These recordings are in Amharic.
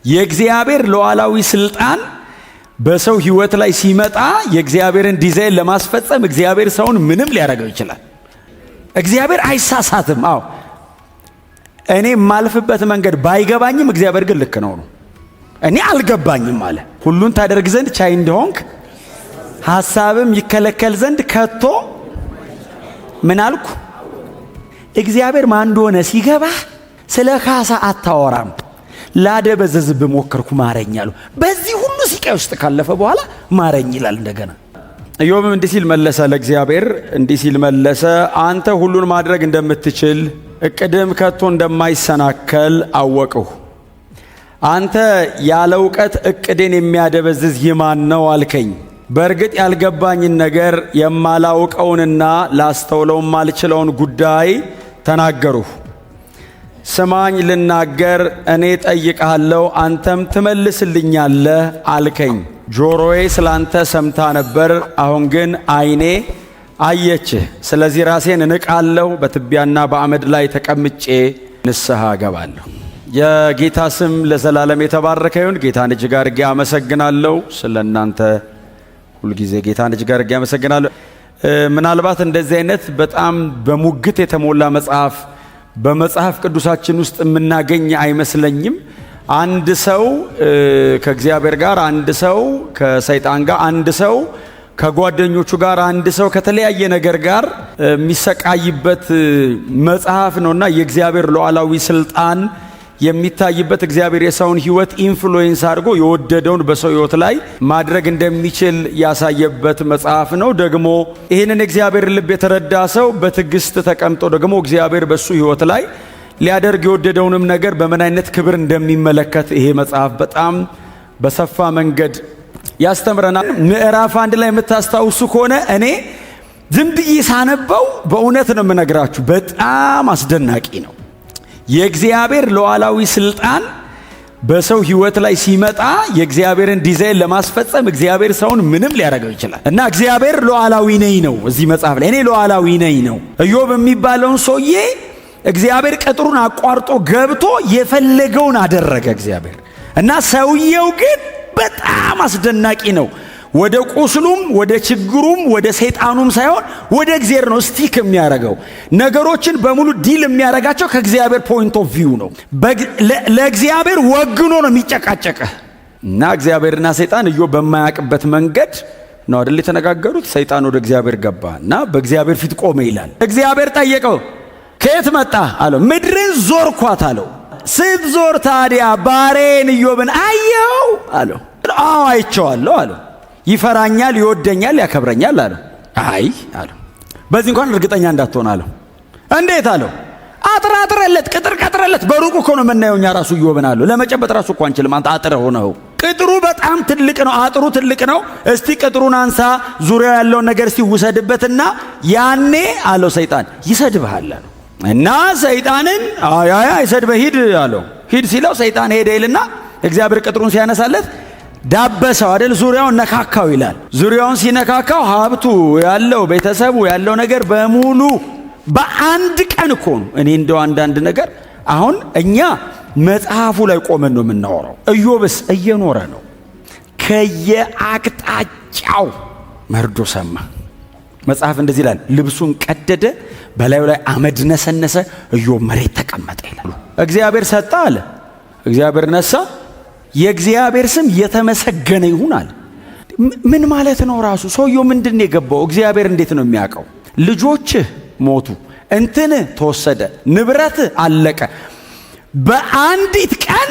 የእግዚአብሔር ሉዓላዊ ስልጣን በሰው ህይወት ላይ ሲመጣ የእግዚአብሔርን ዲዛይን ለማስፈጸም እግዚአብሔር ሰውን ምንም ሊያደርገው ይችላል። እግዚአብሔር አይሳሳትም። አዎ እኔ የማልፍበት መንገድ ባይገባኝም እግዚአብሔር ግን ልክ ነው። እኔ አልገባኝም አለ። ሁሉን ታደርግ ዘንድ ቻይ እንደሆንክ ሐሳብም ይከለከል ዘንድ ከቶ ምን አልኩ? እግዚአብሔር ማን እንደሆነ ሲገባ ስለ ካሳ አታወራም። ላደበዘዝ በሞከርኩ ማረኝ አሉ። በዚህ ሁሉ ሲቃይ ውስጥ ካለፈ በኋላ ማረኝ ይላል እንደገና። ኢዮብም እንዲህ ሲል መለሰ ለእግዚአብሔር፣ እንዲህ ሲል መለሰ፣ አንተ ሁሉን ማድረግ እንደምትችል እቅድም ከቶ እንደማይሰናከል አወቅሁ። አንተ ያለ እውቀት እቅዴን የሚያደበዝዝ ይማን ነው አልከኝ። በእርግጥ ያልገባኝን ነገር የማላውቀውንና ላስተውለው ማልችለውን ጉዳይ ተናገሩሁ። ስማኝ ልናገር፣ እኔ ጠይቅሃለሁ፣ አንተም ትመልስልኛለህ አልከኝ። ጆሮዬ ስላንተ ሰምታ ነበር፣ አሁን ግን ዓይኔ አየችህ። ስለዚህ ራሴን እንቃለሁ፣ በትቢያና በአመድ ላይ ተቀምጬ ንስሐ እገባለሁ። የጌታ ስም ለዘላለም የተባረከ ይሁን። ጌታን እጅግ አድርጌ አመሰግናለሁ። ስለ እናንተ ሁልጊዜ ጌታን እጅግ አድርጌ አመሰግናለሁ። ምናልባት እንደዚህ አይነት በጣም በሙግት የተሞላ መጽሐፍ በመጽሐፍ ቅዱሳችን ውስጥ የምናገኝ አይመስለኝም። አንድ ሰው ከእግዚአብሔር ጋር፣ አንድ ሰው ከሰይጣን ጋር፣ አንድ ሰው ከጓደኞቹ ጋር፣ አንድ ሰው ከተለያየ ነገር ጋር የሚሰቃይበት መጽሐፍ ነውና የእግዚአብሔር ሉዓላዊ ስልጣን የሚታይበት እግዚአብሔር የሰውን ህይወት ኢንፍሉዌንስ አድርጎ የወደደውን በሰው ህይወት ላይ ማድረግ እንደሚችል ያሳየበት መጽሐፍ ነው። ደግሞ ይህንን እግዚአብሔር ልብ የተረዳ ሰው በትዕግስት ተቀምጦ ደግሞ እግዚአብሔር በሱ ህይወት ላይ ሊያደርግ የወደደውንም ነገር በምን አይነት ክብር እንደሚመለከት ይሄ መጽሐፍ በጣም በሰፋ መንገድ ያስተምረናል። ምዕራፍ 1 ላይ የምታስታውሱ ከሆነ እኔ ዝም ብዬ ሳነበው በእውነት ነው የምነግራችሁ፣ በጣም አስደናቂ ነው። የእግዚአብሔር ሉዓላዊ ስልጣን በሰው ህይወት ላይ ሲመጣ የእግዚአብሔርን ዲዛይን ለማስፈጸም እግዚአብሔር ሰውን ምንም ሊያደርገው ይችላል እና እግዚአብሔር ሉዓላዊ ነኝ ነው። እዚህ መጽሐፍ ላይ እኔ ሉዓላዊ ነኝ ነው። ኢዮብ የሚባለውን ሰውዬ እግዚአብሔር ቅጥሩን አቋርጦ ገብቶ የፈለገውን አደረገ እግዚአብሔር እና ሰውየው ግን በጣም አስደናቂ ነው። ወደ ቁስሉም ወደ ችግሩም ወደ ሰይጣኑም ሳይሆን ወደ እግዚአብሔር ነው ስቲክ የሚያደርገው። ነገሮችን በሙሉ ዲል የሚያደርጋቸው ከእግዚአብሔር ፖይንት ኦፍ ቪው ነው። ለእግዚአብሔር ወግኖ ነው የሚጨቃጨቀህ እና እግዚአብሔርና ሰይጣን ኢዮብ በማያውቅበት መንገድ ነው አይደል የተነጋገሩት። ሰይጣን ወደ እግዚአብሔር ገባ እና በእግዚአብሔር ፊት ቆመ ይላል። እግዚአብሔር ጠየቀው፣ ከየት መጣ አለው። ምድርን ዞርኳት አለው። ስትዞር ታዲያ ባሬን ኢዮብን አየው አለው። አዎ አይቼዋለሁ አለው። ይፈራኛል፣ ይወደኛል፣ ያከብረኛል አለው። አይ አለው። በዚህ እንኳን እርግጠኛ እንዳትሆን አለው። እንዴት አለው። አጥራጥረለት፣ ቅጥር ቀጥረለት። በሩቁ እኮ ነው የምናየው እኛ ራሱ ኢዮብን አለው። ለመጨበጥ ራሱ እኮ አንችልም፣ አንተ አጥረ ሆነው። ቅጥሩ በጣም ትልቅ ነው፣ አጥሩ ትልቅ ነው። እስቲ ቅጥሩን አንሳ፣ ዙሪያው ያለውን ነገር እስቲ ውሰድበትና ያኔ አለው ሰይጣን ይሰድብሃል አለው። እና ሰይጣንን ይሰድበህ ሂድ አለው። ሂድ ሲለው ሰይጣን ሄደ ይልና እግዚአብሔር ቅጥሩን ሲያነሳለት ዳበሰው አይደል፣ ዙሪያውን ነካካው ይላል። ዙሪያውን ሲነካካው ሀብቱ ያለው ቤተሰቡ ያለው ነገር በሙሉ በአንድ ቀን እኮ ነው። እኔ እንደው አንዳንድ ነገር አሁን እኛ መጽሐፉ ላይ ቆመን ነው የምናወራው። ኢዮብስ እየኖረ ነው። ከየአቅጣጫው መርዶ ሰማ። መጽሐፍ እንደዚህ ይላል፣ ልብሱን ቀደደ፣ በላዩ ላይ አመድ ነሰነሰ፣ ኢዮብ መሬት ተቀመጠ ይላል። እግዚአብሔር ሰጣ አለ፣ እግዚአብሔር ነሳ፣ የእግዚአብሔር ስም የተመሰገነ ይሁን አለ። ምን ማለት ነው? ራሱ ሰውየው ምንድን የገባው? እግዚአብሔር እንዴት ነው የሚያውቀው? ልጆችህ ሞቱ፣ እንትን ተወሰደ፣ ንብረት አለቀ። በአንዲት ቀን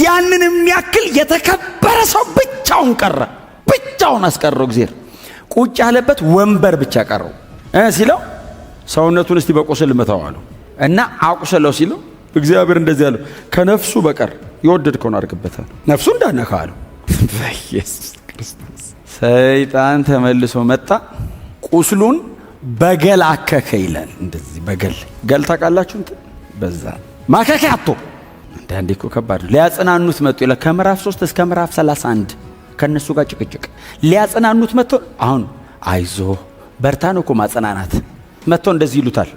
ያንን የሚያክል የተከበረ ሰው ብቻውን ቀረ፣ ብቻውን አስቀረው። እግዚአብሔር ቁጭ ያለበት ወንበር ብቻ ቀረው ሲለው ሰውነቱን እስቲ በቁስል መታው አለው እና አቁሰለው ሲለው እግዚአብሔር እንደዚህ ያለው ከነፍሱ በቀር የወደድከውን አድርግበታል፣ ነፍሱ እንዳነካ አለው። በኢየሱስ ክርስቶስ ሰይጣን ተመልሶ መጣ፣ ቁስሉን በገል አከከ ይላል። እንደዚህ ገል ታውቃላችሁ? እንትን በዛ ማከከ አጥቶ አንዳንዴ እኮ ከባድ ነው። ሊያጽናኑት መጡ ይላል። ከምዕራፍ 3 እስከ ምዕራፍ 31 ከነሱ ጋር ጭቅጭቅ ሊያጽናኑት መጥቶ አሁን አይዞ በርታ ነው እኮ ማጽናናት። መጥቶ እንደዚህ ይሉታል፣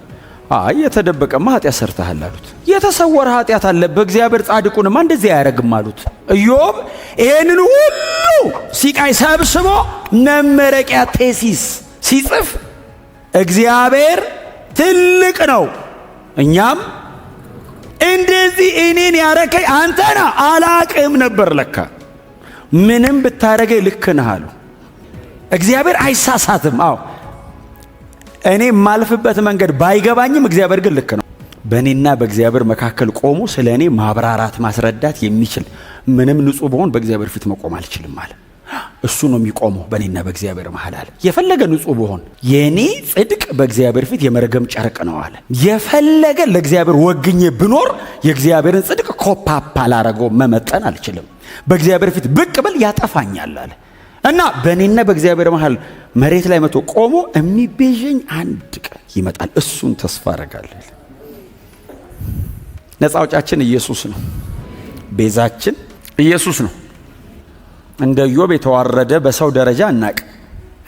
አይ የተደበቀማ ኃጢአት ሰርተሃል አሉት። የተሰወረ ኃጢአት አለብህ፣ እግዚአብሔር ጻድቁንማ እንደዚህ አያደርግም አሉት። ኢዮብ ይህንን ሁሉ ሲቃይ ሰብስቦ መመረቂያ ቴሲስ ሲጽፍ እግዚአብሔር ትልቅ ነው፣ እኛም እንደዚህ እኔን ያረከኝ አንተና አላቅም ነበር፣ ለካ ምንም ብታረገኝ ልክ ነህ አሉ። እግዚአብሔር አይሳሳትም። አዎ እኔ የማልፍበት መንገድ ባይገባኝም እግዚአብሔር ግን ልክ ነው። በእኔና በእግዚአብሔር መካከል ቆሞ ስለ እኔ ማብራራት ማስረዳት የሚችል ምንም ንጹሕ በሆን በእግዚአብሔር ፊት መቆም አልችልም አለ። እሱ ነው የሚቆመው በእኔና በእግዚአብሔር መሃል አለ። የፈለገ ንጹሕ በሆን የእኔ ጽድቅ በእግዚአብሔር ፊት የመርገም ጨርቅ ነው አለ። የፈለገ ለእግዚአብሔር ወግኜ ብኖር የእግዚአብሔርን ጽድቅ ኮፓፓ ላረገው መመጠን አልችልም። በእግዚአብሔር ፊት ብቅ ብል ያጠፋኛል አለ። እና በእኔና በእግዚአብሔር መሃል መሬት ላይ መጥቶ ቆሞ የሚቤዠኝ አንድ ቀን ይመጣል። እሱን ተስፋ አደርጋለሁ። ነፃ አውጫችን ኢየሱስ ነው። ቤዛችን ኢየሱስ ነው። እንደ ኢዮብ የተዋረደ በሰው ደረጃ እናቅ፣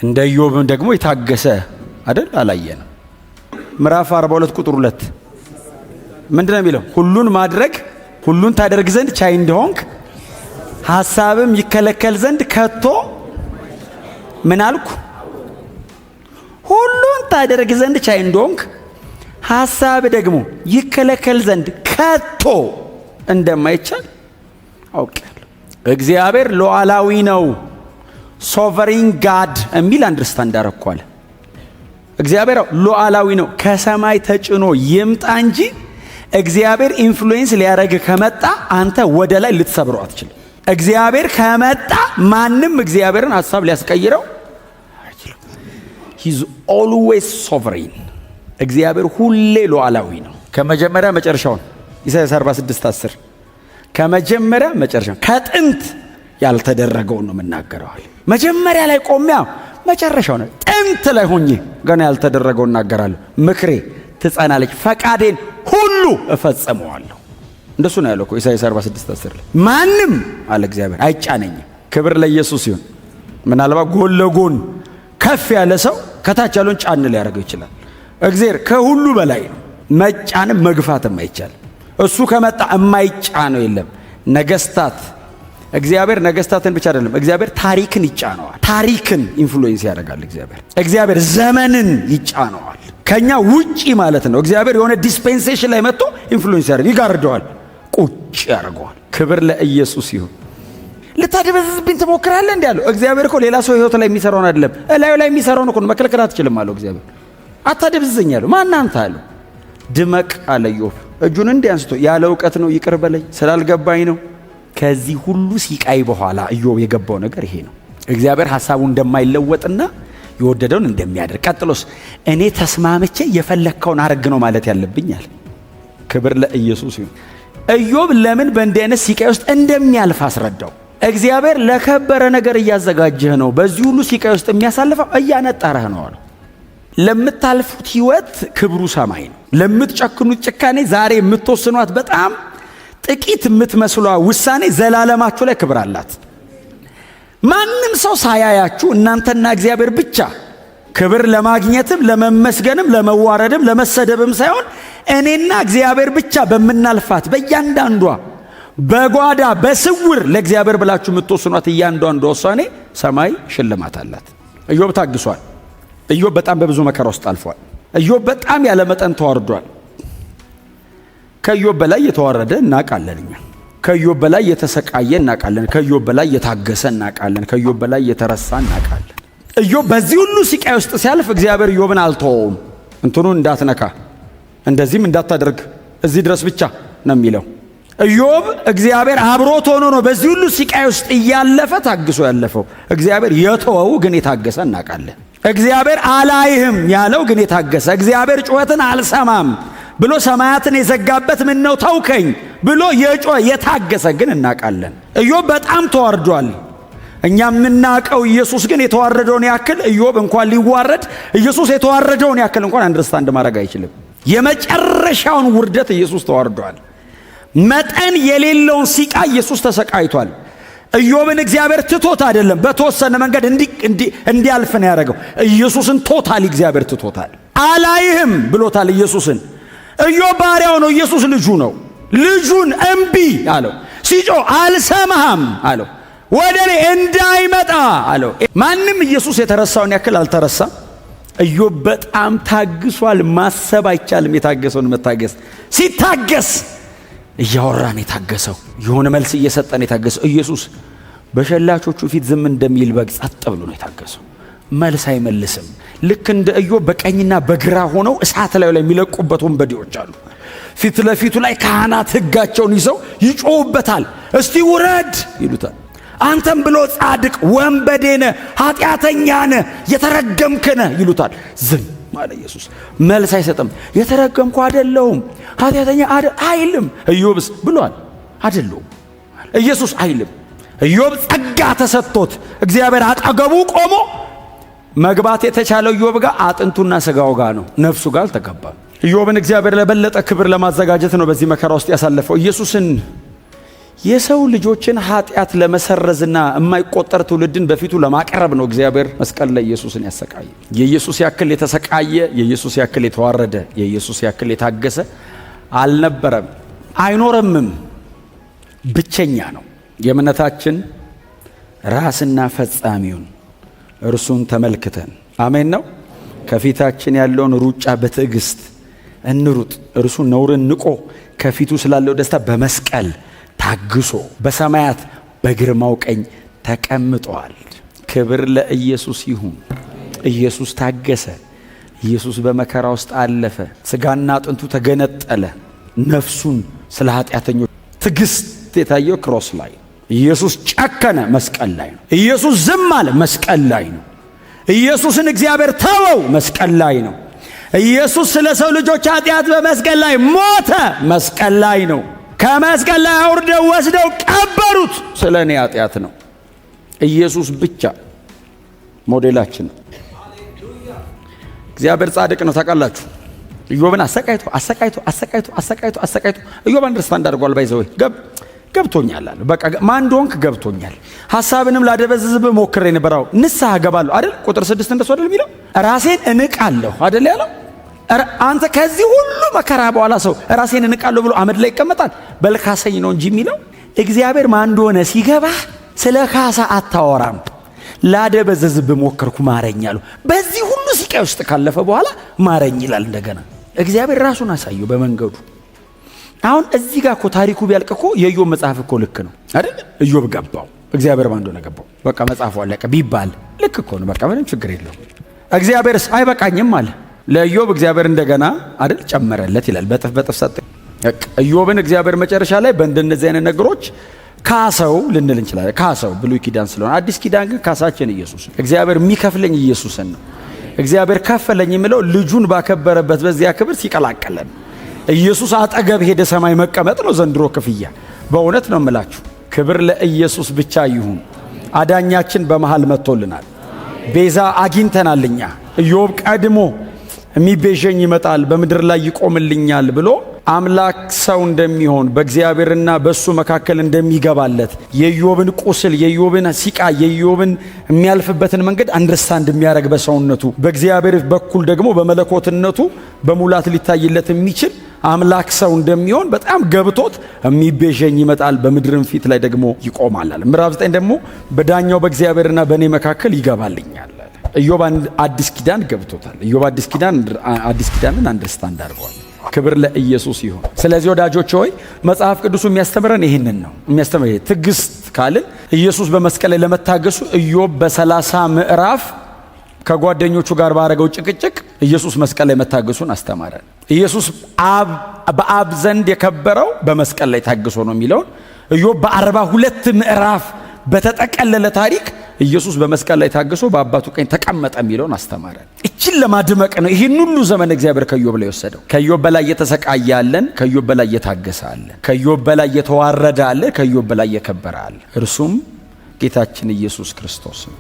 እንደ ኢዮብም ደግሞ የታገሰ አይደል አላየንም። ምዕራፍ 42 ቁጥር 2 ምንድነው የሚለው? ሁሉን ማድረግ ሁሉን ታደርግ ዘንድ ቻይ እንደሆንክ ሐሳብም ይከለከል ዘንድ ከቶ ምን አልኩ? ሁሉን ታደርግ ዘንድ ቻይ እንደሆንክ ሐሳብ ደግሞ ይከለከል ዘንድ ከቶ እንደማይቻል አውቃለሁ። እግዚአብሔር ሉዓላዊ ነው። ሶቨሪን ጋድ የሚል አንደርስታንድ አረኳለ። እግዚአብሔር ሉዓላዊ ነው። ከሰማይ ተጭኖ ይምጣ እንጂ እግዚአብሔር ኢንፍሉዌንስ ሊያረግ ከመጣ አንተ ወደ ላይ ልትሰብረው አትችልም። እግዚአብሔር ከመጣ ማንም እግዚአብሔርን ሐሳብ ሊያስቀይረው አይችልም። ሂዝ ኦልዌይስ ሶቨሪን። እግዚአብሔር ሁሌ ሉዓላዊ ነው። ከመጀመሪያ መጨረሻውን ኢሳይያስ 46:10 ከመጀመሪያ መጨረሻ ከጥንት ያልተደረገውን ነው የምናገረዋል። መጀመሪያ ላይ ቆሚያ መጨረሻው ነው። ጥንት ላይ ሆኜ ገና ያልተደረገውን እናገራለሁ። ምክሬ ትጸናለች፣ ፈቃዴን ሁሉ እፈጽመዋለሁ። እንደሱ ነው ያለው ኢሳይያስ 46:10 ላይ ማንም አለ እግዚአብሔር አይጫነኝም። ክብር ለኢየሱስ ይሁን። ምናልባት ጎን ለጎን ከፍ ያለ ሰው ከታች ያለውን ጫን ሊያደርገው ይችላል። እግዚአብሔር ከሁሉ በላይ ነው። መጫንም መግፋትም አይቻልም። እሱ ከመጣ የማይጫነው የለም። ነገስታት እግዚአብሔር ነገስታትን ብቻ አይደለም፣ እግዚአብሔር ታሪክን ይጫነዋል። ታሪክን ኢንፍሉዌንስ ያደርጋል። እግዚአብሔር ዘመንን ይጫነዋል። ከኛ ውጪ ማለት ነው። እግዚአብሔር የሆነ ዲስፔንሴሽን ላይ መጥቶ ኢንፍሉዌንስ ያደርጋል፣ ይጋርደዋል፣ ቁጭ ያደርገዋል። ክብር ለኢየሱስ ይሁን። ልታደበዝብኝ ትሞክራለህ እንዴ አለው። እግዚአብሔር እኮ ሌላ ሰው ህይወት ላይ የሚሰራውን አይደለም እላዩ ላይ የሚሰራውን እኮ መከልከል አትችልም አለው። እግዚአብሔር አታደብዝዘኝ አለው። ማን አንተ አለው። ድመቅ አለ ኢዮብ። እጁን እንዲህ አንስቶ ያለ እውቀት ነው ይቅር በለኝ ስላልገባኝ ነው። ከዚህ ሁሉ ሲቃይ በኋላ ኢዮብ የገባው ነገር ይሄ ነው። እግዚአብሔር ሐሳቡ እንደማይለወጥና የወደደውን እንደሚያደርግ። ቀጥሎስ እኔ ተስማምቼ የፈለከውን አረግ ነው ማለት ያለብኛል። ክብር ለኢየሱስ ይሁን። ኢዮብ ለምን በእንዲህ አይነት ሲቃይ ውስጥ እንደሚያልፍ አስረዳው። እግዚአብሔር ለከበረ ነገር እያዘጋጀህ ነው። በዚህ ሁሉ ሲቃይ ውስጥ የሚያሳልፈው እያነጣረህ ነው አለው። ለምታልፉት ህይወት ክብሩ ሰማይ ነው። ለምትጨክኑት ጭካኔ ዛሬ የምትወስኗት በጣም ጥቂት የምትመስሏ ውሳኔ ዘላለማችሁ ላይ ክብር አላት። ማንም ሰው ሳያያችሁ እናንተና እግዚአብሔር ብቻ ክብር ለማግኘትም ለመመስገንም ለመዋረድም ለመሰደብም ሳይሆን እኔና እግዚአብሔር ብቻ በምናልፋት በእያንዳንዷ በጓዳ በስውር ለእግዚአብሔር ብላችሁ የምትወስኗት እያንዳንዷ ውሳኔ ሰማይ ሽልማት አላት። ኢዮብ ታግሷል። ኢዮብ በጣም በብዙ መከራ ውስጥ አልፏል። ኢዮብ በጣም ያለ መጠን ተዋርዷል። ከኢዮብ በላይ የተዋረደ እናውቃለን። እኛ ከኢዮብ በላይ የተሰቃየ እናውቃለን። ከኢዮብ በላይ የታገሰ እናውቃለን። ከኢዮብ በላይ የተረሳ እናውቃለን። ኢዮብ በዚህ ሁሉ ሲቃይ ውስጥ ሲያልፍ እግዚአብሔር ኢዮብን አልተወውም። እንትኑን እንዳትነካ እንደዚህም እንዳታደርግ እዚህ ድረስ ብቻ ነው የሚለው። ኢዮብ እግዚአብሔር አብሮት ሆኖ ነው በዚህ ሁሉ ሲቃይ ውስጥ እያለፈ ታግሶ ያለፈው። እግዚአብሔር የተወው ግን የታገሰ እናውቃለን። እግዚአብሔር አላይህም ያለው ግን የታገሰ፣ እግዚአብሔር ጩኸትን አልሰማም ብሎ ሰማያትን የዘጋበት ምን ነው ተውከኝ ብሎ የጮኸ የታገሰ ግን እናውቃለን። ኢዮብ በጣም ተዋርዷል። እኛ የምናውቀው ኢየሱስ ግን የተዋረደውን ያክል ኢዮብ እንኳን ሊዋረድ ኢየሱስ የተዋረደውን ያክል እንኳን አንደርስታንድ ማድረግ አይችልም። የመጨረሻውን ውርደት ኢየሱስ ተዋርዷል። መጠን የሌለውን ሲቃ ኢየሱስ ተሰቃይቷል። ኢዮብን እግዚአብሔር ትቶት አይደለም፣ በተወሰነ መንገድ እንዲያልፍ ነው ያደረገው። ኢየሱስን ቶታሊ እግዚአብሔር ትቶታል። አላይህም ብሎታል ኢየሱስን። ኢዮብ ባሪያው ነው፣ ኢየሱስ ልጁ ነው። ልጁን እምቢ አለው። ሲጮህ አልሰማህም አለው። ወደ እኔ እንዳይመጣ አለው። ማንም ኢየሱስ የተረሳውን ያክል አልተረሳም። ኢዮብ በጣም ታግሷል። ማሰብ አይቻልም የታገሰውን መታገስ። ሲታገስ እያወራን የታገሰው፣ የሆነ መልስ እየሰጠን የታገሰው። ኢየሱስ በሸላቾቹ ፊት ዝም እንደሚል በግ ጸጥ ብሎ ነው የታገሰው። መልስ አይመልስም። ልክ እንደ ኢዮብ በቀኝና በግራ ሆነው እሳት ላይ የሚለቁበት ወንበዴዎች አሉ። ፊት ለፊቱ ላይ ካህናት ሕጋቸውን ይዘው ይጮውበታል። እስቲ ውረድ ይሉታል። አንተም ብሎ ጻድቅ ወንበዴ ነህ፣ ኃጢአተኛ ነህ፣ የተረገምክ ነህ ይሉታል። ዝም አለ ኢየሱስ። መልስ አይሰጥም። የተረገምኩ አይደለሁም፣ ኃጢአተኛ አይልም። ኢዮብስ ብሏል አይደለሁም። ኢየሱስ አይልም። ኢዮብ ጸጋ ተሰጥቶት እግዚአብሔር አጠገቡ ቆሞ መግባት የተቻለው ኢዮብ ጋር አጥንቱና ስጋው ጋር ነው፣ ነፍሱ ጋር አልተገባም። ኢዮብን እግዚአብሔር ለበለጠ ክብር ለማዘጋጀት ነው በዚህ መከራ ውስጥ ያሳለፈው። ኢየሱስን የሰው ልጆችን ኃጢአት ለመሰረዝና የማይቆጠር ትውልድን በፊቱ ለማቅረብ ነው እግዚአብሔር መስቀል ላይ ኢየሱስን ያሰቃየ። የኢየሱስ ያክል የተሰቃየ፣ የኢየሱስ ያክል የተዋረደ፣ የኢየሱስ ያክል የታገሰ አልነበረም፣ አይኖርምም። ብቸኛ ነው። የእምነታችን ራስና ፈጻሚውን እርሱን ተመልክተን አሜን ነው ከፊታችን ያለውን ሩጫ በትዕግስት እንሩጥ። እርሱ ነውርን ንቆ ከፊቱ ስላለው ደስታ በመስቀል ታግሶ በሰማያት በግርማው ቀኝ ተቀምጧል። ክብር ለኢየሱስ ይሁን። ኢየሱስ ታገሰ። ኢየሱስ በመከራ ውስጥ አለፈ። ስጋና አጥንቱ ተገነጠለ። ነፍሱን ስለ ኃጢአተኞች ትዕግስት የታየው ክሮስ ላይ። ኢየሱስ ጨከነ፣ መስቀል ላይ ነው። ኢየሱስ ዝም አለ፣ መስቀል ላይ ነው። ኢየሱስን እግዚአብሔር ተወው፣ መስቀል ላይ ነው። ኢየሱስ ስለ ሰው ልጆች ኃጢአት በመስቀል ላይ ሞተ፣ መስቀል ላይ ነው። ከመስቀል ላይ አውርደው ወስደው ቀበሩት፣ ስለ እኔ ኃጢአት ነው። ኢየሱስ ብቻ ሞዴላችን ነው። እግዚአብሔር ጻድቅ ነው ታውቃላችሁ። ኢዮብን አሰቃይቶ ኢዮብ አንደርስታንድ አድርጓል። ባይዘው ገብቶኛል አለ። በቃ ማን እንደሆንክ ገብቶኛል። ሐሳብንም ላደበዝዝብ ሞክሬ ነበራው ንስሐ ገባለሁ አይደል? ቁጥር 6 እንደሱ አይደል የሚለው? ራሴን እንቃለሁ አይደል ያለው? አንተ ከዚህ ሁሉ መከራ በኋላ ሰው ራሴን እንቃለሁ ብሎ አመድ ላይ ይቀመጣል? በልካሰኝ ነው እንጂ የሚለው እግዚአብሔር ማን እንደሆነ ሲገባ ስለ ካሳ አታወራም። ላደበዝዝብ ሞከርኩ ማረኝ አለው። በዚህ ሁሉ ስቃይ ውስጥ ካለፈ በኋላ ማረኝ ይላል እንደገና። እግዚአብሔር ራሱን አሳየው በመንገዱ። አሁን እዚህ ጋር እኮ ታሪኩ ቢያልቅ እኮ የኢዮብ መጽሐፍ እኮ ልክ ነው አይደል? ኢዮብ ገባው፣ እግዚአብሔር ማን እንደሆነ ገባው። በቃ መጽሐፉ አለቀ ቢባል ልክ እኮ ነው። በቃ ምንም ችግር የለውም። እግዚአብሔርስ አይበቃኝም አለ። ለኢዮብ እግዚአብሔር እንደገና አይደል ጨመረለት ይላል። በጥፍ ሰጠ። ኢዮብን እግዚአብሔር መጨረሻ ላይ በእንደነዚህ አይነት ነገሮች ካሰው ልንል እንችላለን። ካሰው ብሉይ ኪዳን ስለሆነ፣ አዲስ ኪዳን ግን ካሳችን ኢየሱስ። እግዚአብሔር የሚከፍለኝ ኢየሱስን ነው። እግዚአብሔር ከፈለኝ የሚለው ልጁን ባከበረበት በዚያ ክብር ሲቀላቀለን ኢየሱስ አጠገብ ሄደ ሰማይ መቀመጥ ነው ዘንድሮ ክፍያ። በእውነት ነው የምላችሁ። ክብር ለኢየሱስ ብቻ ይሁን። አዳኛችን በመሃል መጥቶልናል። ቤዛ አግኝተናልኛ። ኢዮብ ቀድሞ የሚቤዠኝ ይመጣል በምድር ላይ ይቆምልኛል ብሎ አምላክ ሰው እንደሚሆን በእግዚአብሔርና በሱ መካከል እንደሚገባለት የኢዮብን ቁስል፣ የኢዮብን ሲቃ፣ የኢዮብን የሚያልፍበትን መንገድ አንደርስታንድ የሚያደርግ በሰውነቱ በእግዚአብሔር በኩል ደግሞ በመለኮትነቱ በሙላት ሊታይለት የሚችል አምላክ ሰው እንደሚሆን በጣም ገብቶት የሚቤዠኝ ይመጣል በምድርም ፊት ላይ ደግሞ ይቆማል። ምዕራፍ 9 ደግሞ በዳኛው በእግዚአብሔርና በእኔ መካከል ይገባልኛል። ኢዮብ አዲስ ኪዳን ገብቶታል። ኢዮብ አዲስ ኪዳንን አንደርስታንድ አድርጓል። ክብር ለኢየሱስ ይሁን። ስለዚህ ወዳጆች ሆይ መጽሐፍ ቅዱሱ የሚያስተምረን ይህንን ነው። የሚያስተምረን ትዕግስት ካልን ኢየሱስ በመስቀል ላይ ለመታገሱ ኢዮብ በ30 ምዕራፍ ከጓደኞቹ ጋር ባረገው ጭቅጭቅ ኢየሱስ መስቀል ላይ መታገሱን አስተማረን። ኢየሱስ በአብ ዘንድ የከበረው በመስቀል ላይ ታግሶ ነው የሚለውን ኢዮብ በ42 ምዕራፍ በተጠቀለለ ታሪክ ኢየሱስ በመስቀል ላይ ታግሶ በአባቱ ቀኝ ተቀመጠ የሚለውን አስተማረን። እችን ለማድመቅ ነው ይህን ሁሉ ዘመን እግዚአብሔር ከኢዮብ ላይ ወሰደው። ከኢዮብ በላይ የተሰቃየ አለን፣ ከኢዮብ በላይ የታገሰ አለ፣ ከኢዮብ በላይ የተዋረደ አለ፣ ከኢዮብ በላይ የከበረ አለ። እርሱም ጌታችን ኢየሱስ ክርስቶስ ነው።